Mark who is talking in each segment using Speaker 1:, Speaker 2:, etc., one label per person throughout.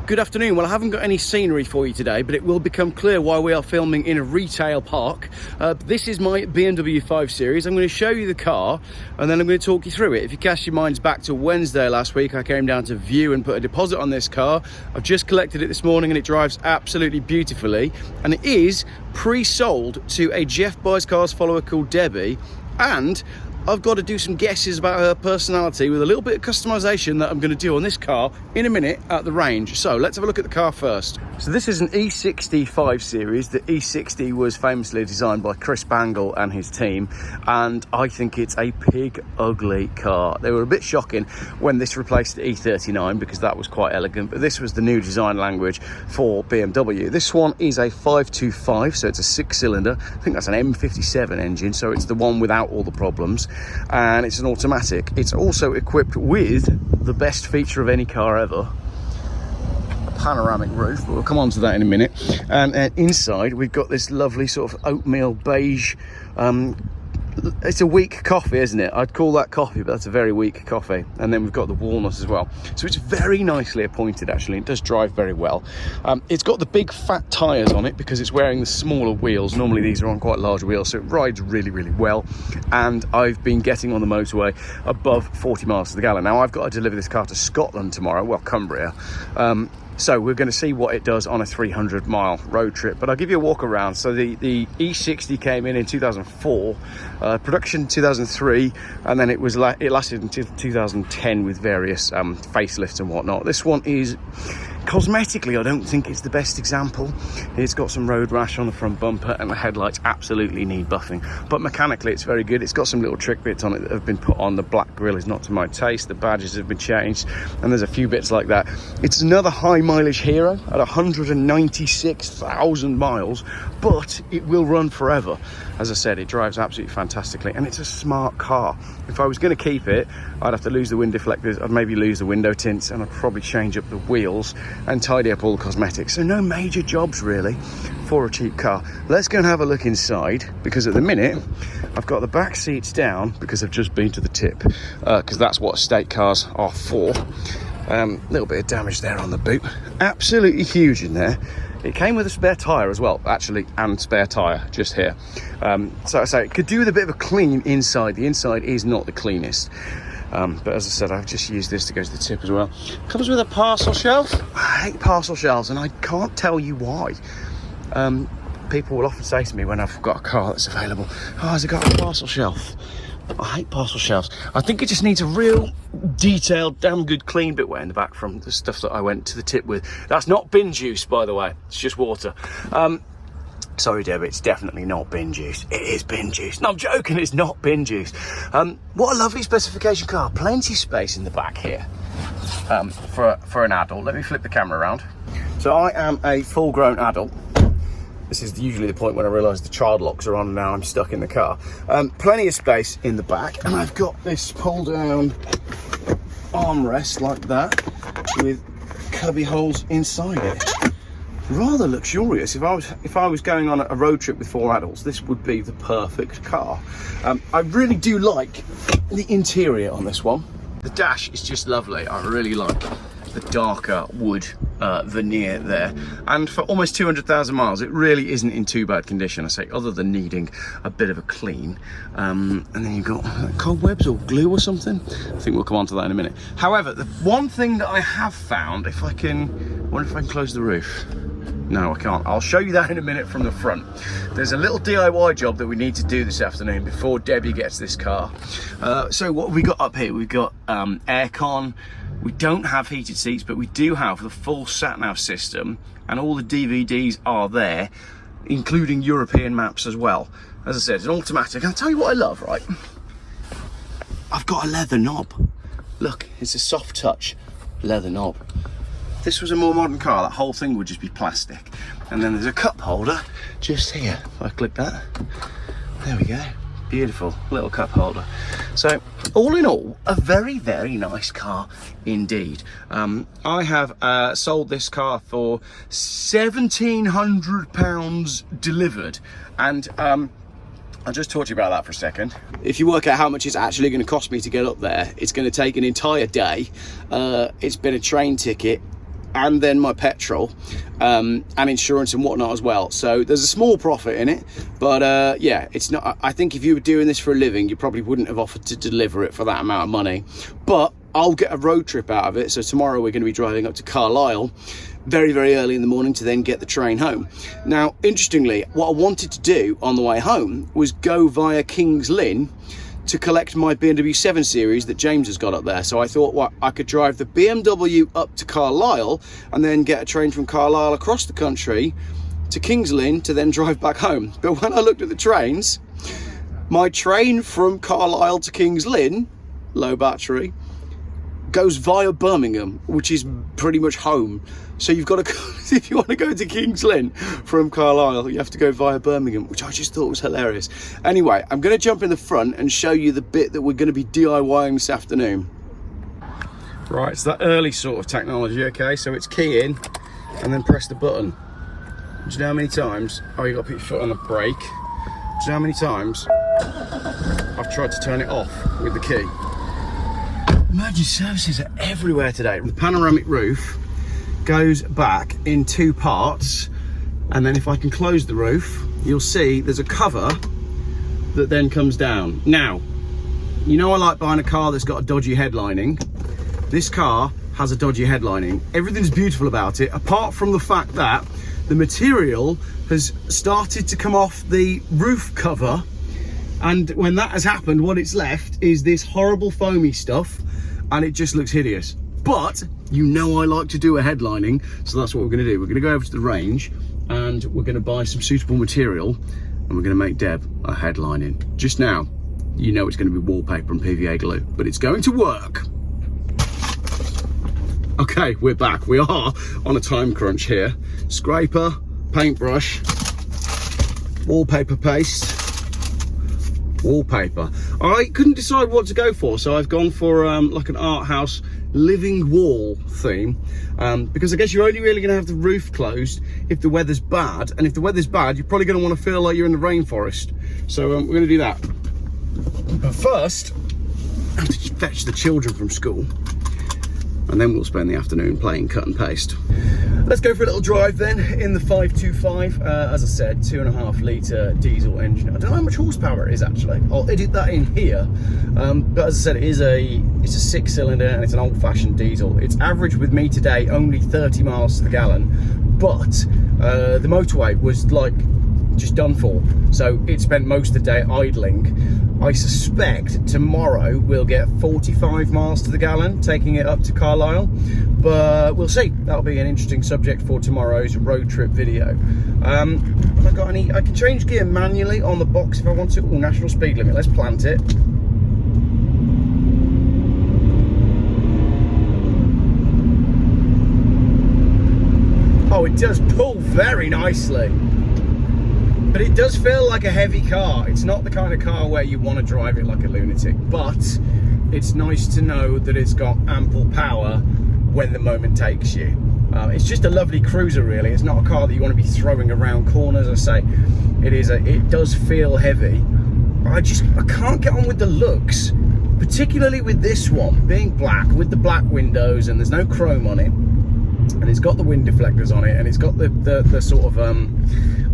Speaker 1: Good afternoon. Well, I haven't got any scenery for you today, but it will become clear why we are filming in a retail park. This is my BMW 5 Series. I'm going to show you the car and then I'm going to talk you through it. If you cast your minds back to Wednesday last week, I came down to view and put a deposit on this car. I've just collected it this morning and it drives absolutely beautifully. And it is pre-sold to a Geoff Buys Cars follower called Debbie. And I've got to do some guesses about her personality with a little bit of customization that I'm going to do on this car in a minute at the range. So let's have a look at the car first. So this is an E60 5 Series. The E60 was famously designed by Chris Bangle and his team, and I think it's a pig ugly car. They were a bit shocking when this replaced the E39 because that was quite elegant, but this was the new design language for BMW. This one is a 525, so it's a 6-cylinder. I think that's an M57 engine, so it's the one without all the problems. And it's an automatic. It's also equipped with the best feature of any car ever, a panoramic roof, but we'll come on to that in a minute. And inside we've got this lovely sort of oatmeal beige, it's a weak coffee, isn't it? I'd call that coffee, but that's a very weak coffee. And then we've got the walnut as well. So it's very nicely appointed, actually. It does drive very well. It's got the big fat tyres on it because it's wearing the smaller wheels. Normally these are on quite large wheels, so it rides really, really well. And I've been getting on the motorway above 40 miles to the gallon. Now, I've got to deliver this car to Scotland tomorrow, well, Cumbria. So we're going to see what it does on a 300-mile road trip, but I'll give you a walk around. So the E60 came in 2004, production 2003, and then it lasted until 2010 with various facelifts and whatnot. This one is cosmetically, I don't think it's the best example. It's got some road rash on the front bumper and the headlights absolutely need buffing, but mechanically it's very good. It's got some little trick bits on it that have been put on. The black grille is not to my taste, the badges have been changed, and there's a few bits like that. It's another high mileage hero at 196,000 miles, but it will run forever. As I said, it drives absolutely fantastically, and it's a smart car. If I was going to keep it, I'd have to lose the wind deflectors, I'd maybe lose the window tints, and I'd probably change up the wheels and tidy up all the cosmetics. So no major jobs really for a cheap car. Let's go and have a look inside, because at the minute I've got the back seats down because I've just been to the tip, because that's what estate cars are for. Little bit of damage there on the boot. Absolutely huge in there. It came with a spare tyre as well, actually, and spare tyre just here. So I say it could do with a bit of a clean inside. The inside is not the cleanest. But as I said, I've just used this to go to the tip as well. Comes with a parcel shelf. I hate parcel shelves, and I can't tell you why. People will often say to me when I've got a car that's available, "Oh, has it got a parcel shelf?" I hate parcel shelves. I think it just needs a real detailed, damn good clean bit wet in the back from the stuff that I went to the tip with. That's not bin juice, by the way. It's just water. Sorry, Debbie, it's definitely not bin juice. It is bin juice. No, I'm joking, it's not bin juice. What a lovely specification car. Plenty of space in the back here for an adult. Let me flip the camera around. So I am a full-grown adult. This is usually the point when I realise the child locks are on and now I'm stuck in the car. Plenty of space in the back, and I've got this pull-down armrest like that with cubby holes inside it. Rather luxurious. If I was going on a road trip with 4 adults, this would be the perfect car. I really do like the interior on this one. The dash is just lovely. I really like the darker wood veneer there, and for almost 200,000 miles it really isn't in too bad condition, I say, other than needing a bit of a clean. And then you've got cobwebs or glue or something. I think we'll come on to that in a minute. However, the one thing that I have found, I wonder if I can close the roof. No, I can't. I'll show you that in a minute from the front. There's a little DIY job that we need to do this afternoon before Debbie gets this car. So what have we got up here? We've got aircon. We don't have heated seats, but we do have the full sat-nav system, and all the DVDs are there, including European maps as well. As I said, it's an automatic. And I'll tell you what I love, right? I've got a leather knob. Look, it's a soft touch leather knob. If this was a more modern car, that whole thing would just be plastic. And then there's a cup holder just here. If I click that, there we go. Beautiful little cup holder. So all in all, a very, very nice car indeed. I have sold this car for £1,700 delivered, and I'll just talk to you about that for a second. If you work out how much it's actually going to cost me to get up there, it's going to take an entire day. It's been a train ticket, and then my petrol and insurance and whatnot as well. So there's a small profit in it, but yeah, it's not, I think if you were doing this for a living, you probably wouldn't have offered to deliver it for that amount of money, but I'll get a road trip out of it. So tomorrow we're going to be driving up to Carlisle very, very early in the morning to then get the train home. Now, interestingly, what I wanted to do on the way home was go via Kings Lynn to collect my BMW 7 Series that James has got up there. So I thought, well, I could drive the BMW up to Carlisle and then get a train from Carlisle across the country to Kings Lynn to then drive back home. But when I looked at the trains, my train from Carlisle to Kings Lynn, low battery, goes via Birmingham, which is pretty much home. So you've got to, if you want to go to Kings Lynn from Carlisle, you have to go via Birmingham, which I just thought was hilarious. Anyway, I'm going to jump in the front and show you the bit that we're going to be DIYing this afternoon. Right, it's that early sort of technology, okay? So it's key in and then press the button. Do you know how many times, oh, you got to put your foot on the brake. Do you know how many times I've tried to turn it off with the key? Emergency services are everywhere today. The panoramic roof goes back in two parts, and then if I can close the roof, you'll see there's a cover that then comes down. Now, you know I like buying a car that's got a dodgy headlining. This car has a dodgy headlining. Everything's beautiful about it, apart from the fact that the material has started to come off the roof cover, and when that has happened, what it's left is this horrible foamy stuff, and it just looks hideous. But you know I like to do a headlining, so that's what we're going to do. We're going to go over to the range and we're going to buy some suitable material, and we're going to make Deb a headlining. Just now, you know it's going to be wallpaper and PVA glue, but it's going to work. Okay, we're back. We are on a time crunch here. Scraper, paintbrush, wallpaper paste, wallpaper. I couldn't decide what to go for, so I've gone for like an art house living wall theme, because I guess you're only really going to have the roof closed if the weather's bad, and if the weather's bad, you're probably going to want to feel like you're in the rainforest. So we're going to do that. But first, I have to fetch the children from school, and then we'll spend the afternoon playing cut and paste. Let's go for a little drive then in the 525. As I said, 2.5 litre diesel engine. I don't know how much horsepower it is actually. I'll edit that in here. But as I said, it's a 6-cylinder and it's an old-fashioned diesel. It's averaged with me today only 30 miles to the gallon, but the motorway was like just done for. So it spent most of the day idling. I suspect tomorrow we'll get 45 miles to the gallon, taking it up to Carlisle, but we'll see. That'll be an interesting subject for tomorrow's road trip video. Have I got any? I can change gear manually on the box if I want to. Oh, national speed limit, let's plant it. Oh, it does pull very nicely. But it does feel like a heavy car. It's not the kind of car where you want to drive it like a lunatic, but it's nice to know that it's got ample power when the moment takes you. It's just a lovely cruiser, really. It's not a car that you want to be throwing around corners. I say, it does feel heavy. I can't get on with the looks, particularly with this one being black with the black windows, and there's no chrome on it, and it's got the wind deflectors on it, and it's got the sort of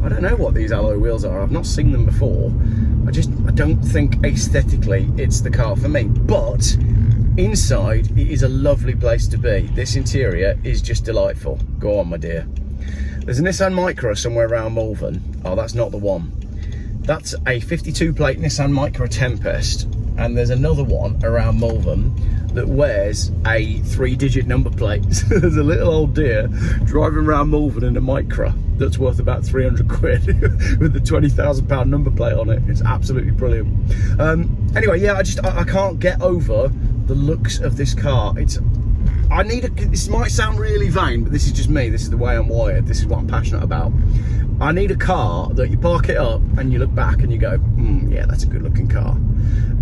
Speaker 1: I don't know what these alloy wheels are. I've not seen them before. I don't think aesthetically it's the car for me, but inside it is a lovely place to be. This interior is just delightful. Go on, my dear. There's a Nissan Micra somewhere around Malvern. Oh, that's not the one. That's a 52 plate Nissan Micra Tempest, and there's another one around Malvern that wears a 3-digit number plate. There's a little old dear driving around Malvern in a Micra that's worth about 300 quid with the £20,000 number plate on it. It's absolutely brilliant. Anyway, yeah, I can't get over the looks of this car. This might sound really vain, but this is just me. This is the way I'm wired. This is what I'm passionate about. I need a car that you park it up and you look back and you go, yeah, that's a good looking car.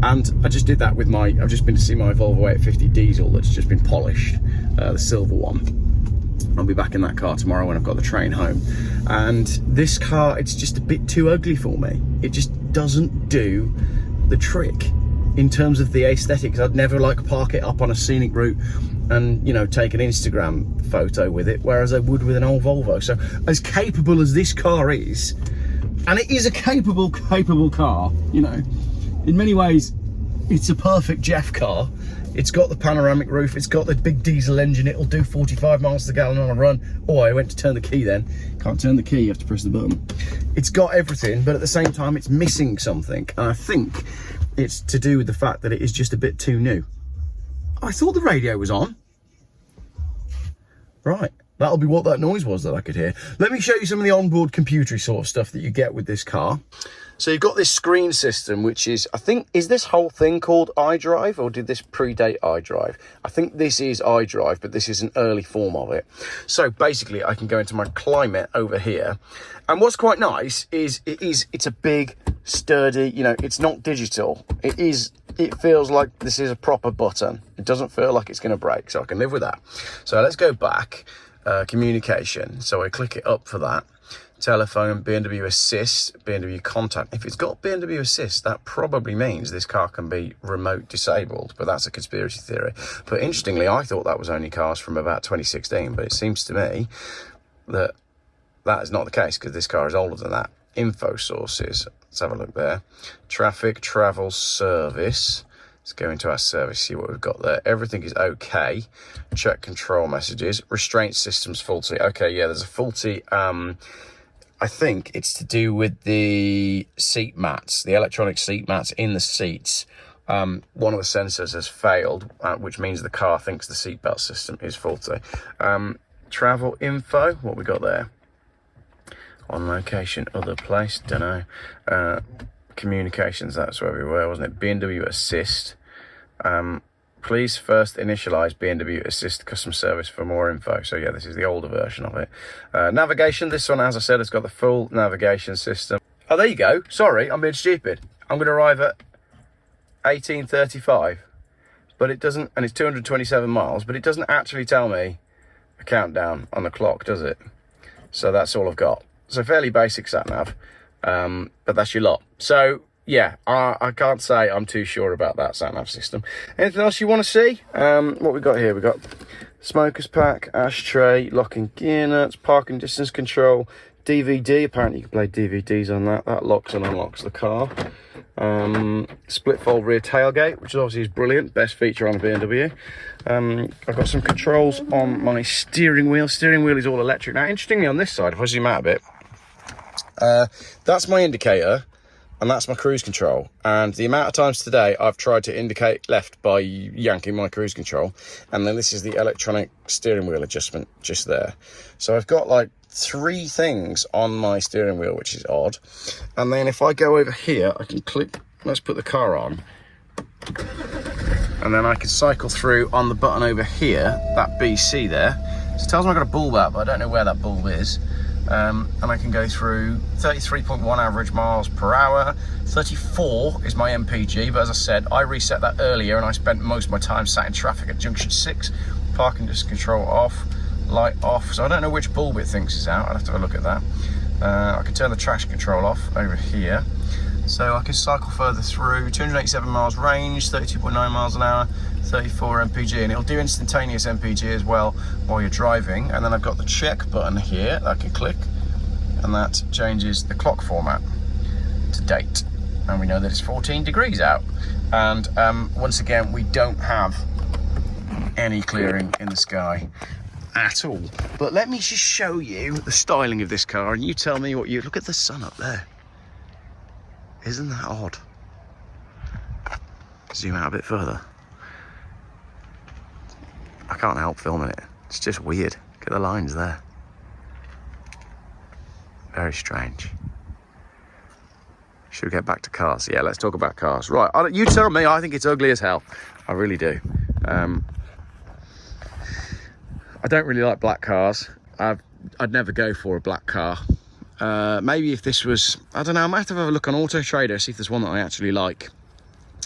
Speaker 1: And I just did that with I've just been to see my Volvo 850 diesel that's just been polished, the silver one. I'll be back in that car tomorrow when I've got the train home. And this car, it's just a bit too ugly for me. It just doesn't do the trick in terms of the aesthetics. I'd never like park it up on a scenic route and, you know, take an Instagram photo with it, whereas I would with an old Volvo. So as capable as this car is, and it is a capable car, you know, in many ways, it's a perfect Geoff car. It's got the panoramic roof, it's got the big diesel engine, it'll do 45 miles per gallon on a run. Oh, I went to turn the key then. Can't turn the key, you have to press the button. It's got everything, but at the same time, it's missing something. And I think it's to do with the fact that it is just a bit too new. I thought the radio was on. Right, that'll be what that noise was that I could hear. Let me show you some of the onboard computery sort of stuff that you get with this car. So you've got this screen system, which is, I think, is this whole thing called iDrive, or did this predate iDrive? I think this is iDrive, but this is an early form of it. So basically, I can go into my climate over here. And what's quite nice is it's a big, sturdy, you know, it's not digital. It feels like this is a proper button. It doesn't feel like it's going to break, so I can live with that. So let's go back, communication. So I click it up for that. Telephone, BMW Assist, BMW Contact. If it's got BMW Assist, that probably means this car can be remote disabled, but that's a conspiracy theory. But interestingly, I thought that was only cars from about 2016, but it seems to me that that is not the case, because this car is older than that. Info sources, let's have a look there. Traffic, travel, service. Let's go into our service, see what we've got there. Everything is okay. Check control messages. Restraint systems faulty. Okay, yeah, there's a faulty... I think it's to do with the seat mats, the electronic seat mats in the seats. One of the sensors has failed, which means the car thinks the seatbelt system is faulty. Travel info, what we got there? On location, other place, don't know. Communications, that's where we were, wasn't it? BMW Assist. Please first initialize BMW Assist customer service for more info. So yeah, this is the older version of it. Navigation, this one, as I said, has got the full navigation system. Oh, there you go. Sorry, I'm being stupid. I'm going to arrive at 18:35, but it doesn't, and it's 227 miles, but it doesn't actually tell me a countdown on the clock, does it? So that's all I've got. So fairly basic sat nav, but that's your lot. So yeah, I can't say I'm too sure about that sat-nav system. Anything else you want to see? What we got here? We got smoker's pack, ashtray, locking gear nuts, parking distance control, DVD. Apparently you can play DVDs on that. That locks and unlocks the car. Split fold rear tailgate, which obviously is brilliant. Best feature on a BMW. I've got some controls on my steering wheel. Steering wheel is all electric. Now, interestingly, on this side, if I zoom out a bit, that's my indicator. And that's my cruise control. And the amount of times today I've tried to indicate left by yanking my cruise control. And then this is the electronic steering wheel adjustment just there. So I've got like 3 things on my steering wheel, which is odd. And then if I go over here, I can click, let's put the car on. And then I can cycle through on the button over here, that BC there. So it tells me I've got a bulb out, but I don't know where that bulb is. And I can go through 33.1 average miles per hour. 34 is my MPG, but as I said, I reset that earlier and I spent most of my time sat in traffic at junction 6. Parking distance control off, light off. So I don't know which bulb it thinks is out. I'll have to have a look at that. I can turn the traction control off over here. So I can cycle further through. 287 miles range, 32.9 miles an hour, 34 MPG, and it'll do instantaneous MPG as well while you're driving. And then I've got the check button here that I can click, and that changes the clock format to date. And we know that it's 14 degrees out. And once again, we don't have any clearing in the sky at all. But let me just show you the styling of this car, and you tell me what you... Look at the sun up there. Isn't that odd? Zoom out a bit further. I can't help filming it. It's just weird. Look at the lines there. Very strange. Should we get back to cars? Yeah, let's talk about cars. Right, you tell me. I think it's ugly as hell. I really do. I don't really like black cars. I'd never go for a black car. Maybe if this was, I don't know, I might have to have a look on Auto Trader, see if there's one that I actually like.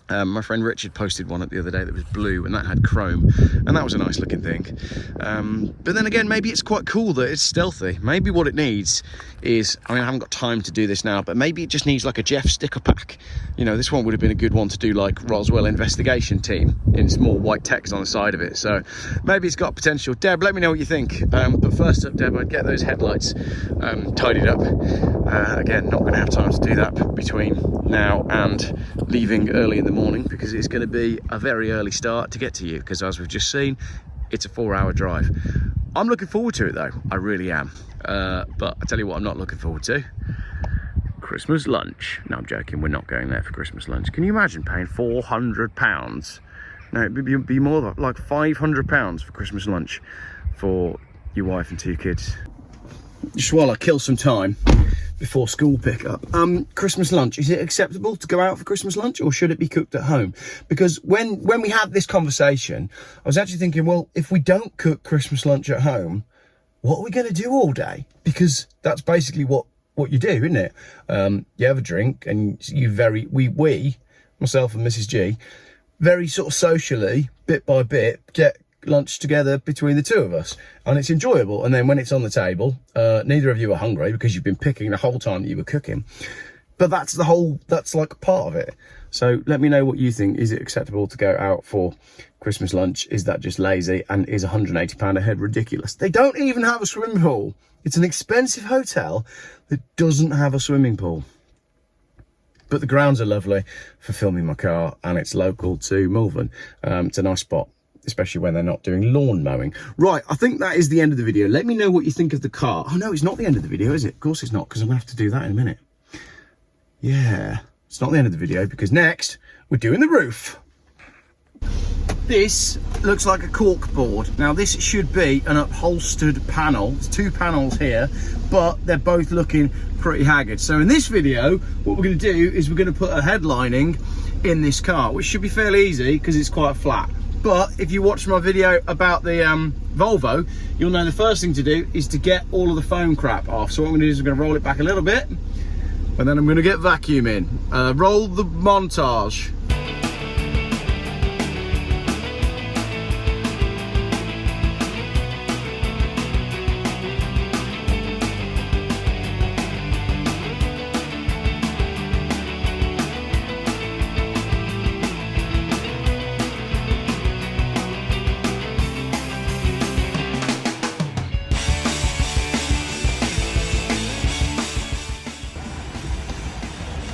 Speaker 1: My friend Richard posted one the other day that was blue and that had chrome, and that was a nice looking thing. But then again, maybe it's quite cool that it's stealthy. Maybe what it needs is, I mean, I haven't got time to do this now, but maybe it just needs like a Geoff sticker pack. You know, this one would have been a good one to do like Roswell investigation team in small white text on the side of it. So maybe it's got potential. Deb, let me know what you think. But first up, Deb, I'd get those headlights tidied up. Again, not going to have time to do that between now and leaving early in the morning, because it's going to be a very early start to get to you, because as we've just seen, it's a 4-hour drive. I'm looking forward to it though, I really am. But I tell you what I'm not looking forward to: Christmas lunch. No, I'm joking, we're not going there for Christmas lunch. Can you imagine paying £400? No, it'd be more like £500 for Christmas lunch for your wife and 2 kids. Just while I kill some time before school pickup, Christmas lunch, is it acceptable to go out for Christmas lunch, or should it be cooked at home? Because when we had this conversation, I was actually thinking, well, if we don't cook Christmas lunch at home, what are we going to do all day? Because that's basically what you do, isn't it? You have a drink, and we myself and Mrs G, very sort of socially, bit by bit, get lunch together between the two of us, and it's enjoyable. And then when it's on the table, neither of you are hungry because you've been picking the whole time that you were cooking. But that's like part of it. So let me know what you think. Is it acceptable to go out for Christmas lunch? Is that just lazy? And is £180 a head ridiculous? They don't even have a swimming pool. It's an expensive hotel that doesn't have a swimming pool. But the grounds are lovely for filming my car, and it's local to Malvern. It's a nice spot, especially when they're not doing lawn mowing. Right, I think that is the end of the video. Let me know what you think of the car. Oh no, it's not the end of the video, is it? Of course it's not, because I'm gonna have to do that in a minute. Yeah, it's not the end of the video, because next we're doing the roof. This looks like a cork board. Now this should be an upholstered panel. There's 2 panels here, but they're both looking pretty haggard. So in this video, what we're gonna do is we're gonna put a headlining in this car, which should be fairly easy because it's quite flat. But if you watch my video about the Volvo, you'll know the first thing to do is to get all of the foam crap off. So what I'm gonna do is I'm gonna roll it back a little bit, and then I'm gonna get vacuum in. Roll the montage.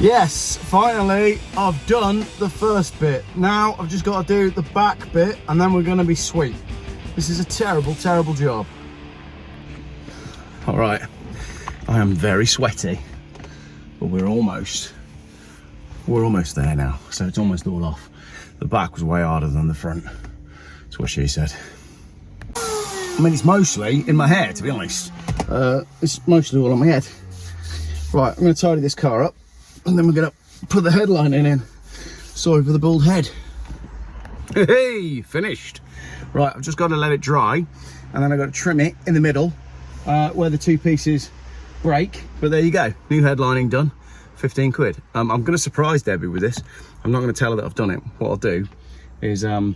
Speaker 1: Yes, finally, I've done the first bit. Now I've just got to do the back bit, and then we're going to be sweet. This is a terrible, terrible job. All right, I am very sweaty, but we're almost there now. So it's almost all off. The back was way harder than the front. That's what she said. I mean, it's mostly in my hair, to be honest. It's mostly all on my head. Right, I'm going to tidy this car up, and then we're going to put the headlining in. Sorry for the bald head. Hey, finished. Right, I've just got to let it dry, and then I've got to trim it in the middle where the 2 pieces break. But there you go, new headlining done, 15 quid. I'm going to surprise Debbie with this. I'm not going to tell her that I've done it. What I'll do is I'll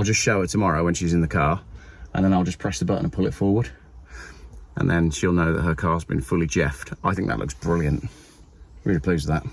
Speaker 1: just show her tomorrow when she's in the car, and then I'll just press the button and pull it forward, and then she'll know that her car's been fully Geoffed. I think that looks brilliant. Really pleased with that.